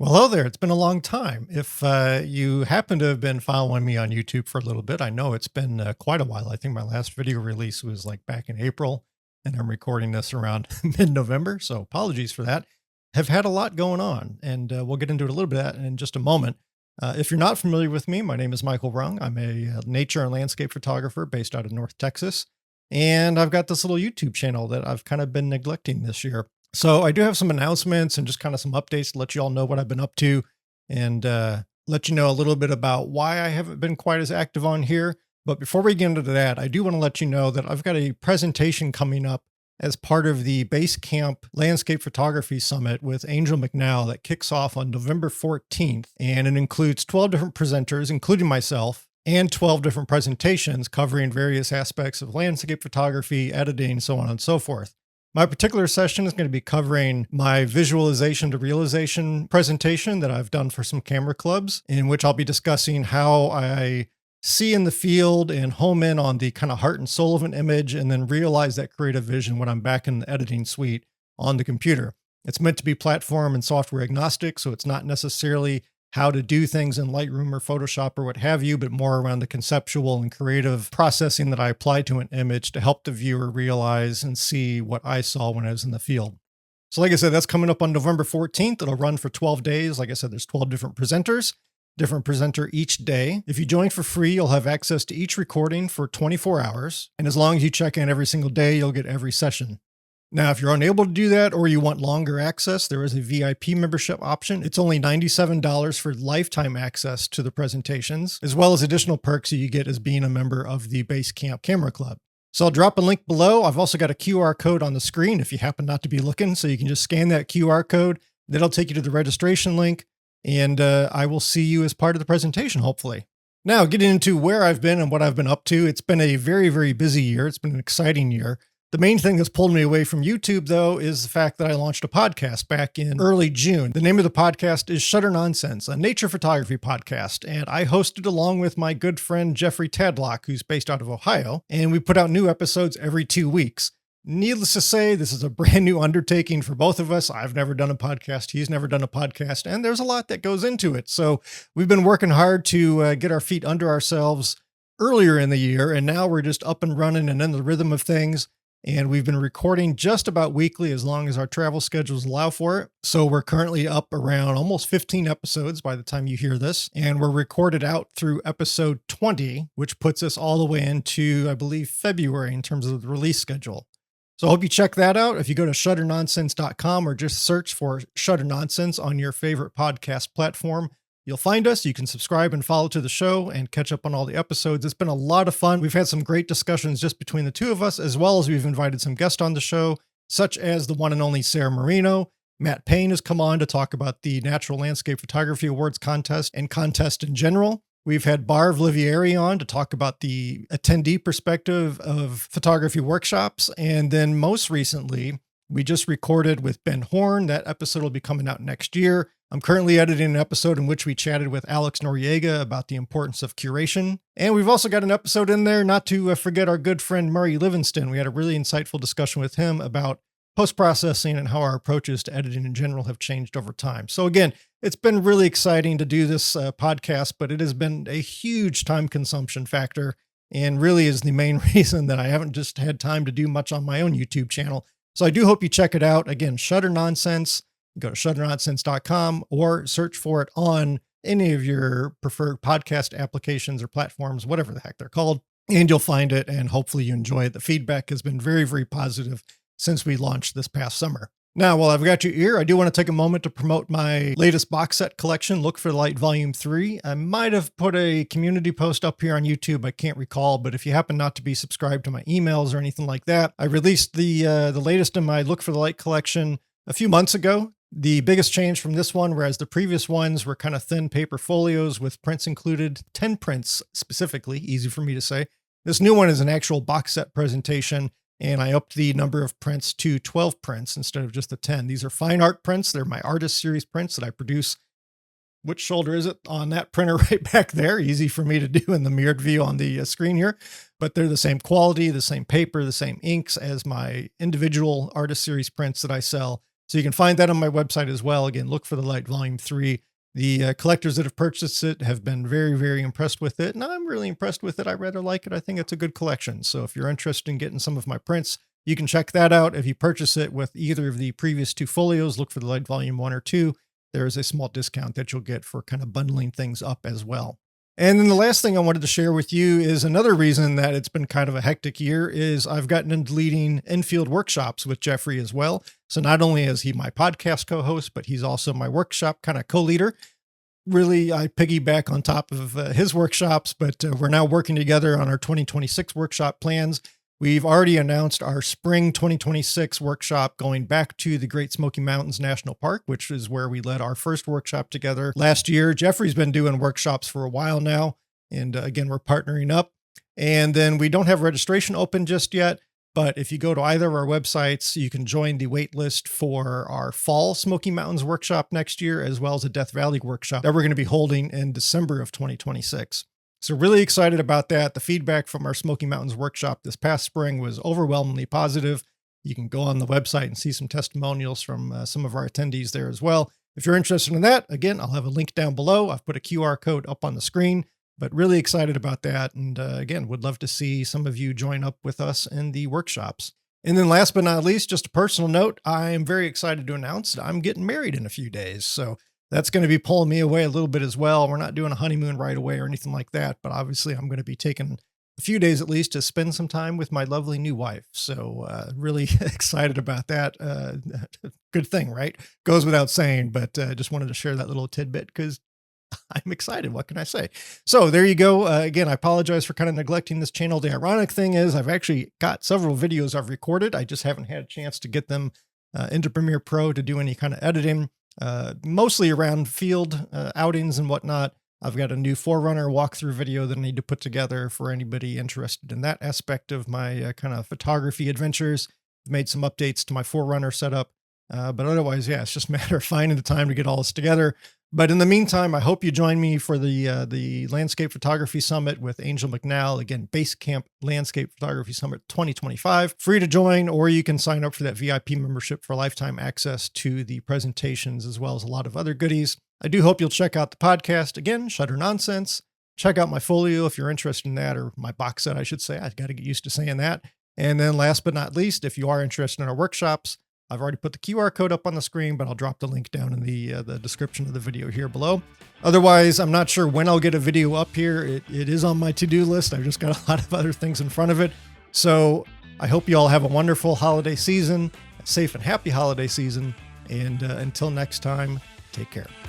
Well, hello there. It's been a long time. If you happen to have been following me on YouTube for a little bit, I know it's been quite a while. I think my last video release was like back in April, and I'm recording this around mid-November. So apologies for that. Have had a lot going on, and we'll get into it a little bit in just a moment. If you're not familiar with me, my name is Michael Rung. I'm a nature and landscape photographer based out of North Texas, and I've got this little YouTube channel that I've kind of been neglecting this year. So I do have some announcements and just kind of some updates to let you all know what I've been up to and let you know a little bit about why I haven't been quite as active on here. But before we get into that, I do want to let you know that I've got a presentation coming up as part of the Basecamp Landscape Photography Summit with Angel McNow that kicks off on November 14th. And it includes 12 different presenters, including myself, and 12 different presentations covering various aspects of landscape photography, editing, so on and so forth. My particular session is going to be covering my visualization to realization presentation that I've done for some camera clubs, in which I'll be discussing how I see in the field and home in on the kind of heart and soul of an image, and then realize that creative vision when I'm back in the editing suite on the computer. It's meant to be platform and software agnostic, so it's not necessarily how to do things in Lightroom or Photoshop or what have you, but more around the conceptual and creative processing that I apply to an image to help the viewer realize and see what I saw when I was in the field. So like I said, that's coming up on November 14th. It'll run for 12 days. Like I said, there's 12 different presenters, different presenter each day. If you join for free, you'll have access to each recording for 24 hours. And as long as you check in every single day, you'll get every session. Now, if you're unable to do that or you want longer access, there is a VIP membership option. It's only $97 for lifetime access to the presentations, as well as additional perks that you get as being a member of the Basecamp Camera Club. So I'll drop a link below. I've also got a QR code on the screen if you happen not to be looking, so you can just scan that QR code. That'll take you to the registration link, and I will see you as part of the presentation, hopefully. Now, getting into where I've been and what I've been up to, it's been a very, very busy year. It's been an exciting year. The main thing that's pulled me away from YouTube, though, is the fact that I launched a podcast back in early June. The name of the podcast is Shutter Nonsense, a nature photography podcast, and I host it along with my good friend Jeffrey Tadlock, who's based out of Ohio, and we put out new episodes every 2 weeks. Needless to say, this is a brand new undertaking for both of us. I've never done a podcast. He's never done a podcast, and there's a lot that goes into it. So we've been working hard to get our feet under ourselves earlier in the year, and now we're just up and running and in the rhythm of things. And we've been recording just about weekly as long as our travel schedules allow for it. So we're currently up around almost 15 episodes by the time you hear this. And we're recorded out through episode 20, which puts us all the way into, I believe, February in terms of the release schedule. So I hope you check that out. If you go to shutternonsense.com or just search for Shutter Nonsense on your favorite podcast platform, you'll find us. You can subscribe and follow to the show and catch up on all the episodes. It's been a lot of fun. We've had some great discussions just between the two of us, as well as we've invited some guests on the show, such as the one and only Sarah Marino. Matt Payne has come on to talk about the Natural Landscape Photography Awards contest and contest in general. We've had Barv Livieri on to talk about the attendee perspective of photography workshops. And then most recently, we just recorded with Ben Horn. That episode will be coming out next year. I'm currently editing an episode in which we chatted with Alex Noriega about the importance of curation. And we've also got an episode in there, not to forget our good friend Murray Livingston. We had a really insightful discussion with him about post-processing and how our approaches to editing in general have changed over time. So again, it's been really exciting to do this podcast, but it has been a huge time consumption factor and really is the main reason that I haven't just had time to do much on my own YouTube channel. So I do hope you check it out. Again, Shutter Nonsense. Go to shutternonsense.com or search for it on any of your preferred podcast applications or platforms, whatever the heck they're called, and you'll find it, and hopefully you enjoy it. The feedback has been very, very positive since we launched this past summer. Now, while I've got your ear, I do want to take a moment to promote my latest box set collection, Look for the Light Volume 3. I might have put a community post up here on YouTube. I can't recall, but if you happen not to be subscribed to my emails or anything like that, I released the latest in my Look for the Light collection a few months ago. The biggest change from this one, whereas the previous ones were kind of thin paper folios with prints included, 10 prints specifically, easy for me to say. This new one is an actual box set presentation, and I upped the number of prints to 12 prints instead of just the 10. These are fine art prints. They're my artist series prints that I produce. Which shoulder is it on that printer right back there? Easy for me to do in the mirrored view on the screen here, but they're the same quality, the same paper, the same inks as my individual artist series prints that I sell. So you can find that on my website as well. Again, look for the Light Volume 3. The collectors that have purchased it have been very, very impressed with it, and I'm really impressed with it. I rather like it. I think it's a good collection. So if you're interested in getting some of my prints, you can check that out. If you purchase it with either of the previous 2 folios, look for the Light Volume 1 or 2. There is a small discount that you'll get for kind of bundling things up as well. And then the last thing I wanted to share with you is another reason that it's been kind of a hectic year is I've gotten into leading in-field workshops with Jeffrey as well. So not only is he my podcast co-host, but he's also my workshop kind of co-leader. Really, I piggyback on top of his workshops, but we're now working together on our 2026 workshop plans. We've already announced our spring 2026 workshop going back to the Great Smoky Mountains National Park, which is where we led our first workshop together last year. Jeffrey's been doing workshops for a while now. And again, we're partnering up. And then we don't have registration open just yet. But if you go to either of our websites, you can join the wait list for our fall Smoky Mountains workshop next year, as well as a Death Valley workshop that we're going to be holding in December of 2026. So really excited about that. The feedback from our Smoky Mountains workshop this past spring was overwhelmingly positive. You can go on the website and see some testimonials from some of our attendees there as well. If you're interested in that, again, I'll have a link down below. I've put a QR code up on the screen, but really excited about that. And again, would love to see some of you join up with us in the workshops. And then last but not least, just a personal note, I am very excited to announce that I'm getting married in a few days. So that's going to be pulling me away a little bit as well. We're not doing a honeymoon right away or anything like that, but obviously I'm going to be taking a few days at least to spend some time with my lovely new wife. So really excited about that. Good thing, right? Goes without saying, but just wanted to share that little tidbit because I'm excited. What can I say? So there you go. Again, I apologize for kind of neglecting this channel. The ironic thing is I've actually got several videos I've recorded. I just haven't had a chance to get them into Premiere Pro to do any kind of editing. Mostly around field outings and whatnot. I've got a new Forerunner walkthrough video that I need to put together for anybody interested in that aspect of my kind of photography adventures. I've made some updates to my Forerunner setup, but otherwise, yeah, it's just a matter of finding the time to get all this together. But in the meantime, I hope you join me for the Landscape Photography Summit with Angel McNall. Again, Basecamp Landscape Photography Summit 2025. Free to join, or you can sign up for that VIP membership for lifetime access to the presentations, as well as a lot of other goodies. I do hope you'll check out the podcast. Again, Shutter Nonsense. Check out my folio if you're interested in that, or my box set, I should say. I've got to get used to saying that. And then last but not least, if you are interested in our workshops, I've already put the QR code up on the screen, but I'll drop the link down in the description of the video here below. Otherwise, I'm not sure when I'll get a video up here. It is on my to-do list. I've just got a lot of other things in front of it. So I hope you all have a wonderful holiday season, a safe and happy holiday season. And until next time, take care.